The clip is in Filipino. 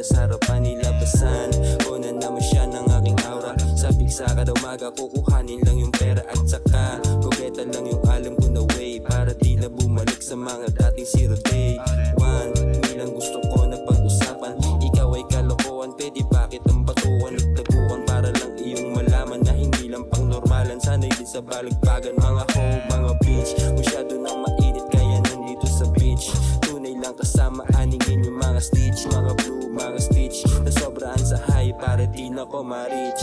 sa harapan nilabasan ko na naman siya ng aking aura. Sabik sa kada umaga kukuhanin lang yung pera at saka gogeta lang yung alam ko na way para di na bumalik sa mga dating zero day one. Hindi lang gusto ko na pag-usapan, ikaw ay kalokohan, pwede bakit ang batuan at taguan para lang iyong malaman na hindi lang pang normalan. Sana'y din sa balagbagan mga ho, mga beach. Masyado nang mainit kaya nandito sa beach. Tunay lang kasama aningin yung mga stitch, mga blue, mga stitch na sobraan sa high para di na ko ma-reach.